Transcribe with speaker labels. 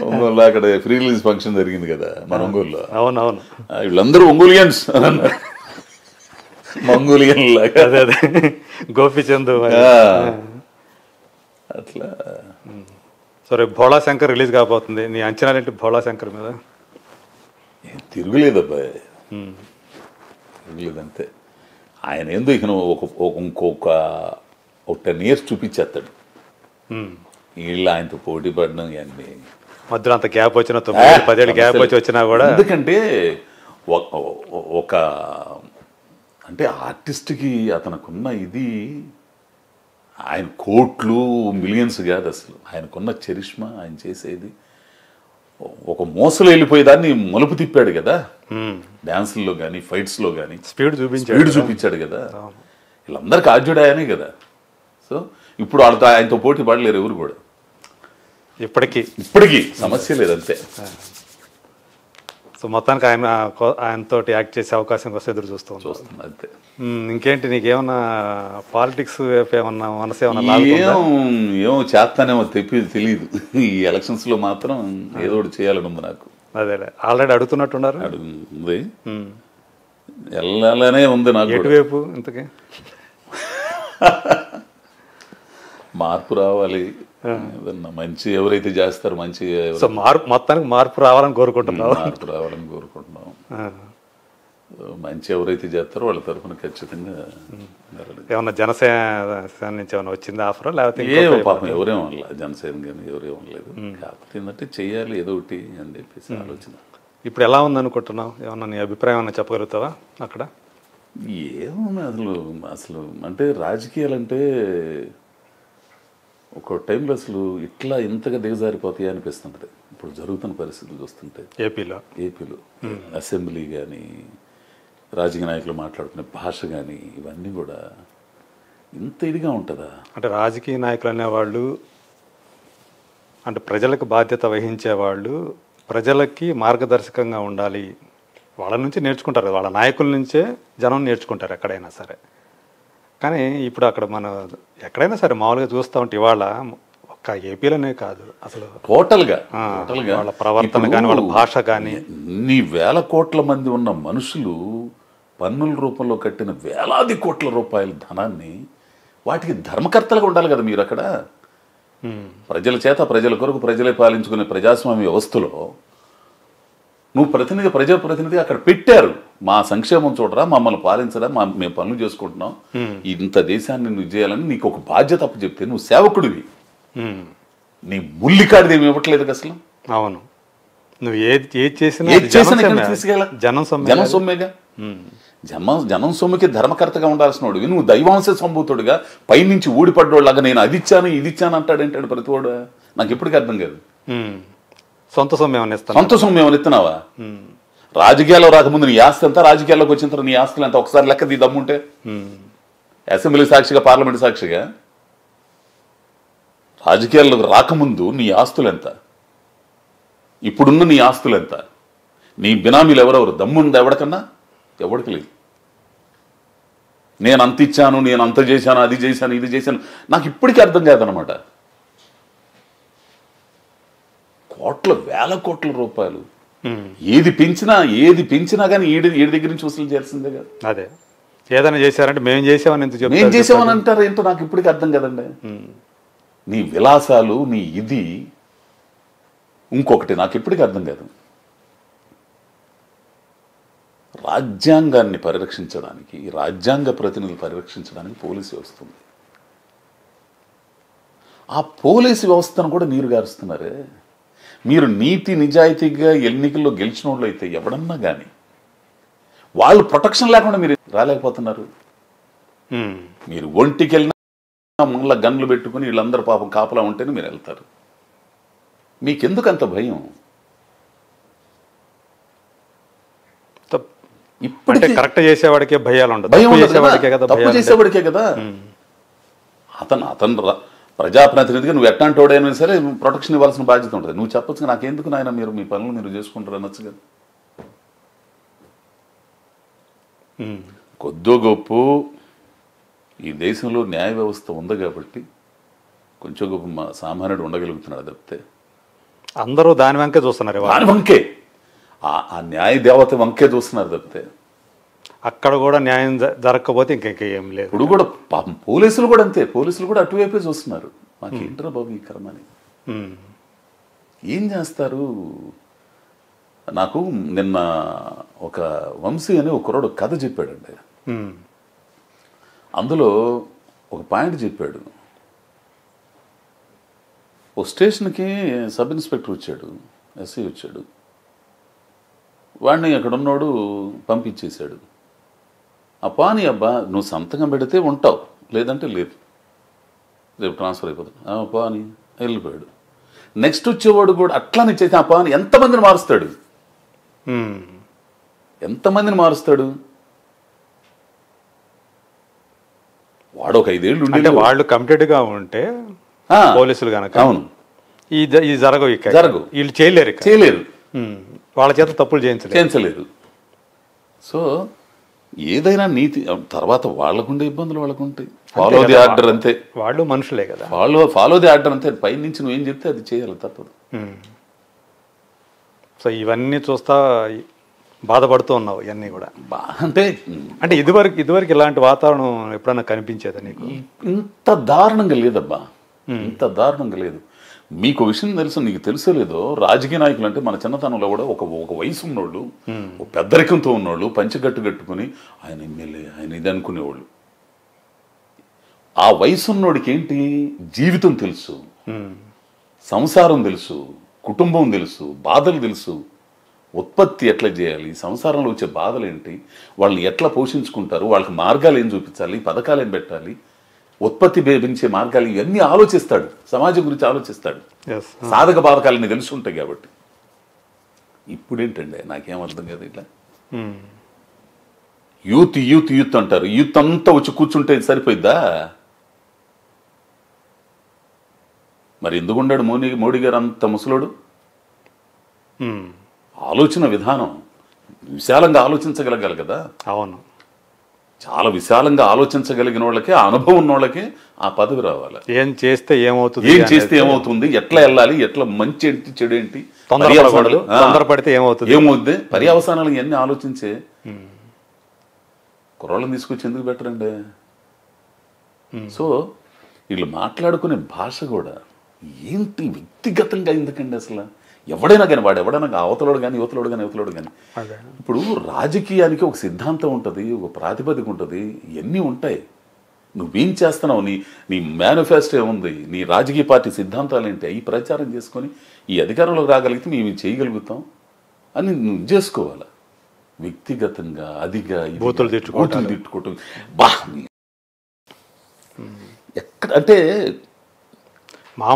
Speaker 1: ఒంగోలులో అక్కడ free release function జరిగింది కదా మన ఒంగోలులో.
Speaker 2: అవునవును,
Speaker 1: వీళ్ళందరూ ఒంగోలియన్స్ అని అన్నారు, మంగోలియన్ లాగా.
Speaker 2: అదే అదే గోపిచంద్
Speaker 1: అట్లా.
Speaker 2: సో రేపు భోళా శంకర్ రిలీజ్ కాబోతుంది, నీ అంచనాలు ఏంటి భోళా శంకర్ మీద?
Speaker 1: తిరుగులేదబ్బాయి, తిరుగులేదంతే. ఆయన ఏందో ఇక ఇంకొక 10 years చూపించేస్తాడు. వీళ్ళు ఆయనతో పోటీ పడడం ఇవన్నీ
Speaker 2: మధ్యలో అంత గ్యాప్ వచ్చినా 9-10 ఏళ్ళు గ్యాప్ వచ్చి వచ్చినా కూడా.
Speaker 1: ఎందుకంటే ఒక అంటే ఆర్టిస్ట్కి అతనుకున్న ఇది ఆయన కోట్లు మిలియన్స్ కాదు అసలు, ఆయనకున్న చరిష్మా, ఆయన చేసేది ఒక మోసలో వెళ్ళిపోయేదాన్ని మలుపు తిప్పాడు కదా. డాన్స్లో కానీ ఫైట్స్లో కానీ
Speaker 2: స్పీడ్
Speaker 1: చూపించాడు కదా. వీళ్ళందరికీ ఆద్యుడు ఆయనే కదా. సో ఇప్పుడు వాళ్ళతో ఆయనతో పోటీ పడలేరు ఎవరు కూడా. ఇప్పటికీ సమస్య లేదంతే.
Speaker 2: సో మొత్తానికి ఆయనతో యాక్ట్ చేసే అవకాశం కోసం ఎదురు చూస్తుంది
Speaker 1: అంతే.
Speaker 2: ఇంకేంటి, నీకేమన్నా పాలిటిక్స్ ఏమన్నా మనసు
Speaker 1: ఏమో చేస్తానేమో తెలియదు. ఈ ఎలక్షన్స్ లో మాత్రం ఏదో ఒకటి చేయాలని ఉంది నాకు.
Speaker 2: అదే ఆల్రెడీ అడుగుతున్నట్టున్నారు.
Speaker 1: అడుగుంది, వెళ్ళాలనే ఉంది నాకు.
Speaker 2: ఎటువైపు ఇంతకీ
Speaker 1: మార్పు రావాలి, మంచి ఎవరైతే చేస్తారో మంచి.
Speaker 2: సో మొత్తానికి మార్పు రావాలని కోరుకుంటున్నాం.
Speaker 1: మంచి ఎవరైతే చేస్తారో వాళ్ళ తరఫున ఖచ్చితంగా.
Speaker 2: ఏమన్నా జనసేన నుంచి ఏమన్నా వచ్చిందా ఆఫర్? లేకపోతే
Speaker 1: పాపం ఎవరేం అనలే, జనసేన కానీ ఎవరేం అనలేదు. కాకపోతే ఏంటంటే చెయ్యాలి ఏదో ఒకటి అని చెప్పేసి ఆలోచన.
Speaker 2: ఇప్పుడు ఎలా ఉంది అనుకుంటున్నావు? ఏమన్నా నీ అభిప్రాయం ఏమన్నా చెప్పగలుగుతావా అక్కడ?
Speaker 1: ఏమన్నా అసలు అంటే రాజకీయాలంటే ఒక టైంలో అసలు ఇట్లా ఇంతగా దిగజారిపోతాయి అనిపిస్తుంటుంది. ఇప్పుడు జరుగుతున్న పరిస్థితులు చూస్తుంటే ఏపీలో అసెంబ్లీ కానీ రాజకీయ నాయకులు మాట్లాడుకునే భాష కానీ ఇవన్నీ కూడా ఇంత ఇదిగా ఉంటుందా?
Speaker 2: అంటే రాజకీయ నాయకులు అనేవాళ్ళు అంటే ప్రజలకు బాధ్యత వహించేవాళ్ళు, ప్రజలకి మార్గదర్శకంగా ఉండాలి, వాళ్ళ నుంచి నేర్చుకుంటారు, వాళ్ళ నాయకుల నుంచే జనం నేర్చుకుంటారు ఎక్కడైనా సరే. కానీ ఇప్పుడు అక్కడ మనం ఎక్కడైనా సరే మామూలుగా చూస్తూ ఉంటే ఇవాళ ఒక్క ఏపీలోనే కాదు అసలు
Speaker 1: టోటల్గా
Speaker 2: వాళ్ళ ప్రవర్తన కానీ వాళ్ళ భాష కానీ.
Speaker 1: ఇన్ని వేల కోట్ల మంది ఉన్న మనుషులు పన్నుల రూపంలో కట్టిన వేలాది కోట్ల రూపాయల ధనాన్ని వాటికి ధర్మకర్తలుగా ఉండాలి కదా మీరు అక్కడ. ప్రజల చేత ప్రజల కొరకు ప్రజలే పాలించుకునే ప్రజాస్వామ్య వ్యవస్థలో నువ్వు ప్రజాప్రతినిధి అక్కడ పెట్టారు. మా సంక్షేమం చూడరా, మమ్మల్ని పాలించరా, మేము పనులు చేసుకుంటున్నాం, ఇంత దేశాన్ని నువ్వు చేయాలని నీకు ఒక బాధ్యత అప్పు చెప్తే నువ్వు సేవకుడివి, నీ ముల్లికాడిది ఏమి ఇవ్వట్లేదు అసలు.
Speaker 2: అవును, నువ్వు ఏది చేసినా జనం
Speaker 1: సొమ్మేగా. జనం సొమ్ముకి ధర్మకర్తగా ఉండాల్సిన వాడు నువ్వు దైవాంశ సంభూతుడుగా పైనుంచి ఊడిపడ్డోళ్ళగా నేను అది ఇచ్చాను ఇది ఇచ్చాను అంటాడు ప్రతివాడు. నాకు ఎప్పటికీ అర్థం కాదు.
Speaker 2: సొంత సొమ్ము
Speaker 1: ఏమైనా ఇస్తున్నావా? రాజకీయాల్లో రాకముందు నీ ఆస్తి ఎంత, రాజకీయాల్లోకి వచ్చిన తర్వాత నీ ఆస్తులు ఎంత ఒకసారి లెక్క దీ దమ్ముంటే. అసెంబ్లీ సాక్షిగా, పార్లమెంట్ సాక్షిగా రాజకీయాల్లోకి రాకముందు నీ ఆస్తులు ఎంత, ఇప్పుడున్న నీ ఆస్తులు ఎంత, నీ బినామీలు ఎవరెవరు, దమ్ముంది ఎవడికన్నా? ఎవడికి లేదు. నేను అంత ఇచ్చాను, నేను అంత చేశాను, అది చేశాను, ఇది చేశాను, నాకు ఇప్పటికీ అర్థం కాదనమాట. వేల కోట్ల రూపాయలు ఏది పెంచినా కానీ ఏడి దగ్గర నుంచి వసూలు చేయాల్సిందే కదా.
Speaker 2: అదే ఏదైనా చేశారంటే మేము
Speaker 1: చేసామని అంటారు ఏంటో నాకు ఇప్పటికీ అర్థం కదండి. నీ విలాసాలు, నీ ఇది ఇంకొకటి నాకు ఇప్పటికీ అర్థం కాదు. రాజ్యాంగాన్ని పరిరక్షించడానికి, రాజ్యాంగ ప్రతినిధులు పరిరక్షించడానికి పోలీసు వ్యవస్థ ఉంది. ఆ పోలీసు వ్యవస్థను కూడా నీరు గారుస్తున్నారే. మీరు నీతి నిజాయితీగా ఎన్నికల్లో గెలిచిన వాళ్ళు అయితే ఎవడన్నా కానీ వాళ్ళు ప్రొటెక్షన్ లేకుండా మీరు రాలేకపోతున్నారు. మీరు ఒంటికి వెళ్ళినా మళ్ళీ గన్లు పెట్టుకుని వీళ్ళందరూ పాపం కాపలా ఉంటేనే మీరు వెళ్తారు. మీకెందుకు అంత భయం?
Speaker 2: ఇప్పటికీ కరెక్ట్ చేసేవాడికే భయాలు ఉండదు,
Speaker 1: తప్పు చేసేవాడికే కదా. అతను ప్రజాప్రతినిధిగా నువ్వు ఎట్లాంటోడైనా సరే ప్రొటెక్షన్ ఇవ్వాల్సిన బాధ్యత ఉంటుంది. నువ్వు చెప్పొచ్చు నాకెందుకు నాయన, మీరు మీ పనులు మీరు చేసుకుంటారు అనొచ్చు కదా. కొద్దో గొప్ప ఈ దేశంలో న్యాయ వ్యవస్థ ఉంది కాబట్టి కొంచెం గొప్ప సామాన్యుడు ఉండగలుగుతున్నాడు తప్పితే
Speaker 2: అందరూ దాని వెంకే చూస్తున్నారు ఇవాళ.
Speaker 1: దాని వంకే ఆ న్యాయ దేవత వంకే చూస్తున్నారు తప్పితే
Speaker 2: అక్కడ కూడా న్యాయం జరగకపోతే ఇంకేం లేదు.
Speaker 1: ఇప్పుడు కూడా పాపం పోలీసులు కూడా అంతే, పోలీసులు కూడా అటువైపే చూస్తున్నారు. మాకేంట్రా బాబు ఈ కర్మని, ఏం చేస్తారు. నాకు నిన్న ఒక వంశీ అని ఒక కుర్రాడు కథ చెప్పాడండి. అందులో ఒక పాయింట్ చెప్పాడు. ఓ స్టేషన్కి సబ్ ఇన్స్పెక్టర్ వచ్చాడు, ఎస్ఐ వచ్చాడు. వాడిని అక్కడ ఉన్నోడు పంపించేశాడు. ఆ పాని అబ్బా నువ్వు సంతకం పెడితే ఉంటావు, లేదంటే లేదు, రేపు ట్రాన్స్ఫర్ అయిపోతుంది. ఆ పాని వెళ్ళిపోయాడు. నెక్స్ట్ వచ్చేవాడు కూడా అట్లానే చేసి ఆ పాని ఎంతమందిని మారుస్తాడు, ఎంతమందిని మారుస్తాడు. వాడు ఒక 5 ఏళ్ళు
Speaker 2: అంటే వాళ్ళు కమిటెడ్గా ఉంటే పోలీసులు కనుక
Speaker 1: అవును
Speaker 2: ఈ జరగవు, వీళ్ళు చేయలేరు
Speaker 1: చేయలేరు,
Speaker 2: వాళ్ళ చేత తప్పులు చేయించలేరు.
Speaker 1: సో ఏదైనా నీతి తర్వాత వాళ్ళకుండే ఇబ్బందులు వాళ్ళకుంటాయి. ఫాలో ది ఆర్డర్ అంతే,
Speaker 2: వాళ్ళు మనుషులే కదా,
Speaker 1: ఫాలో ది ఆర్డర్ అంతే. పై నుంచి నువ్వేం చెప్తే అది చేయాలి, తప్పదు.
Speaker 2: సో ఇవన్నీ చూస్తా బాధపడుతూ ఉన్నావు ఇవన్నీ కూడా. అంటే ఇదివరకు ఇలాంటి వాతావరణం ఎప్పుడన్నా కనిపించేదా నీకు?
Speaker 1: ఇంత దారుణంగా లేదబ్బా, ఇంత దారుణంగా లేదు. మీకు విషయం తెలుసు, నీకు తెలుసో లేదో, రాజకీయ నాయకులు అంటే మన చిన్నతనంలో కూడా ఒక వయసు ఉన్నోళ్ళు, ఒక పెద్దరికంతో ఉన్నోళ్ళు పంచగట్టు కట్టుకుని ఆయన ఎమ్మెల్యే ఆయన ఇది అనుకునేవాళ్ళు. ఆ వయసు ఉన్నోడికి ఏంటి జీవితం తెలుసు, సంసారం తెలుసు, కుటుంబం తెలుసు, బాధలు తెలుసు, ఉత్పత్తి ఎట్లా చేయాలి, సంసారంలో వచ్చే బాధలు ఏంటి, వాళ్ళని ఎట్లా పోషించుకుంటారు, వాళ్ళకి మార్గాలు ఏం చూపించాలి, పథకాలు ఏం పెట్టాలి, ఉత్పత్తి పెంచే మార్గాలు, ఇవన్నీ ఆలోచిస్తాడు. సమాజం గురించి ఆలోచిస్తాడు. సాధక బాధకాలని తెలిసి ఉంటాయి కాబట్టి. ఇప్పుడేంటండి నాకేం అర్థం కాదు. ఇట్లా యూత్ యూత్ యూత్ అంటారు, యూత్ అంతా వచ్చి కూర్చుంటే సరిపోయిద్దా? మరి ఎందుకుండాడు మోడీ గారు అంత ముసలోడు? ఆలోచన విధానం విశాలంగా ఆలోచించగలగాలి కదా.
Speaker 2: అవును,
Speaker 1: చాలా విశాలంగా ఆలోచించగలిగిన వాళ్ళకి, ఆ అనుభవం ఉన్న వాళ్ళకి ఆ పదవి రావాలి.
Speaker 2: ఏం చేస్తే
Speaker 1: ఏమవుతుంది, ఎట్లా వెళ్ళాలి, ఎట్లా మంచి ఏంటి చెడు ఏంటి,
Speaker 2: తొందరపడితే
Speaker 1: ఏమవుద్ది, పర్యవసానాలు ఇవన్నీ ఆలోచించే కుర్రాళ్ళని తీసుకొచ్చి ఎందుకు పెట్టరండి? సో వీళ్ళు మాట్లాడుకునే భాష కూడా ఏంటి వ్యక్తిగతంగా ఎందుకండి అసలు? ఎవడైనా కానీ వాడు ఎవడైనా అవతలోడు కానీ యువతలోడు కానీ ఇప్పుడు రాజకీయానికి ఒక సిద్ధాంతం ఉంటుంది, ఒక ప్రాతిపదిక ఉంటుంది, ఇవన్నీ ఉంటాయి. నువ్వేం చేస్తున్నావు, నీ మేనిఫెస్టో ఏముంది, నీ రాజకీయ పార్టీ సిద్ధాంతాలు ఏంటి, అవి ప్రచారం చేసుకొని ఈ అధికారంలోకి రాగలిగితే మేము చేయగలుగుతాం అని నువ్వు చేసుకోవాలి. వ్యక్తిగతంగా అదిగా
Speaker 2: బూతులు తిట్టుకోవటం
Speaker 1: ఎక్కడ అంటే